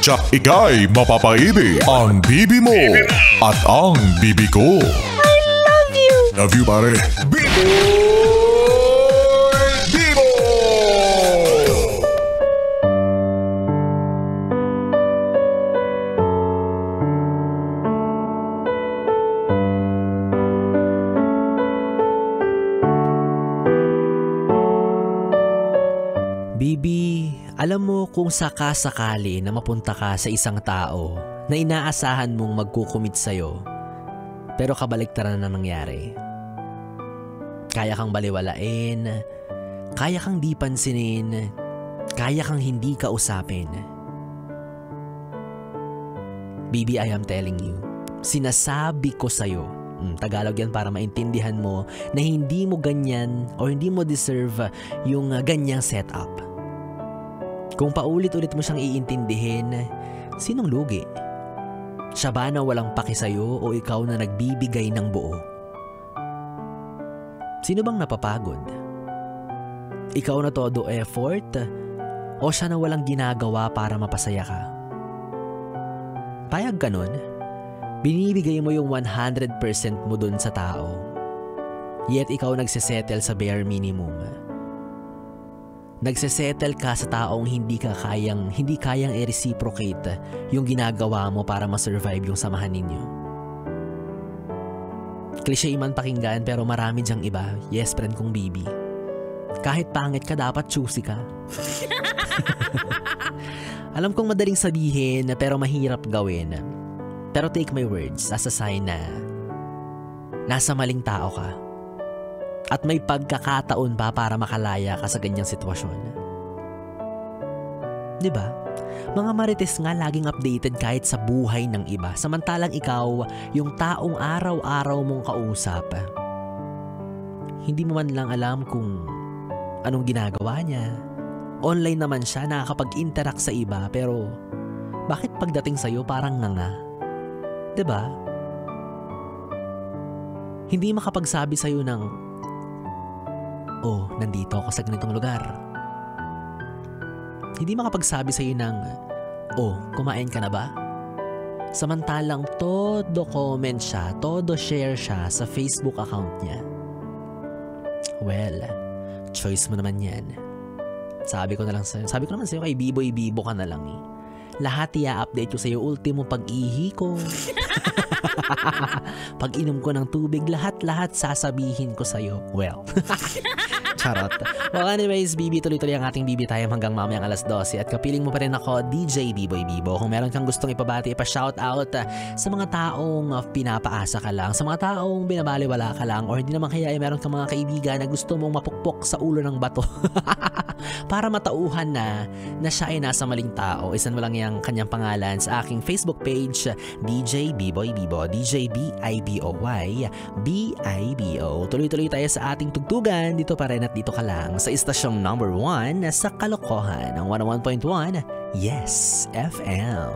Tsak ika'y mapapaibig ang bibi mo at ang bibi ko. I love you! Love you, pare. Bibo! Bibo! Bibi, alam mo kung sakasakali na mapunta ka sa isang tao na inaasahan mong magkukumit sa'yo, pero kabaliktaran na nangyari. Kaya kang baliwalain, kaya kang di pansinin, kaya kang hindi kausapin. Bibi, I am telling you, sinasabi ko sa'yo, Tagalog yan para maintindihan mo na hindi mo ganyan o hindi mo deserve yung ganyang setup. Kung paulit-ulit mo siyang iintindihin, sinong lugi? Siya ba na walang paki sa'yo o ikaw na nagbibigay ng buo? Sino bang napapagod? Ikaw na todo effort o siya na walang ginagawa para mapasaya ka? Payag ka nun? Binibigay mo yung 100% mo dun sa tao, yet ikaw nagsisettle sa bare minimum. Nagsisettle ka sa taong hindi kayang i-reciprocate yung ginagawa mo para ma-survive yung samahan ninyo. Cliché man pakinggan pero marami dyang iba. Yes, friend kong Bibi. Kahit pangit ka, dapat choosy ka. Alam kong madaling sabihin pero mahirap gawin. Pero take my words as a sign na nasa maling tao ka. At may pagkakataon pa para makalaya ka sa ganyang sitwasyon. Diba? Mga marites nga laging updated kahit sa buhay ng iba. Samantalang ikaw, yung taong araw-araw mong kausap, hindi mo man lang alam kung anong ginagawa niya. Online naman siya, nakakapag-interact sa iba, pero bakit pagdating sa'yo parang nganga? Diba? Hindi makapagsabi sa'yo ng, oh, nandito ako sa ganitong lugar. Hindi makapagsabi sa'yo ng, oh, kumain ka na ba? Samantalang todo comment siya, todo share siya sa Facebook account niya. Well, choice mo naman yan. Sabi ko naman sa'yo kay Biboy, Bibo ka na lang eh. Lahat i-update ko sa'yo, ultimo pag-ihi ko. Pag-inom ko ng tubig, lahat sasabihin ko sa'yo. Well, charot. Well, anyways, Bibi, tuloy-tuloy ang ating Bibi time hanggang mamayang alas 12. At kapiling mo pa rin ako, DJ Biboy Bibo. Kung meron kang gustong ipabati, ipa-shoutout sa mga taong pinapaasa ka lang, sa mga taong binabaliwala ka lang, or hindi naman kaya ay meron kang mga kaibigan na gusto mong mapukpok sa ulo ng bato. Para matauhan na siya ay nasa maling tao, isan mo lang yung kanyang pangalan sa aking Facebook page, DJ Biboy Bibo, DJ B-I-B-O-Y B-I-B-O. Tuloy-tuloy tayo sa ating tugtugan, dito pa rin at dito ka lang sa istasyong number 1 sa kalokohan ng 101.1 Yes FM.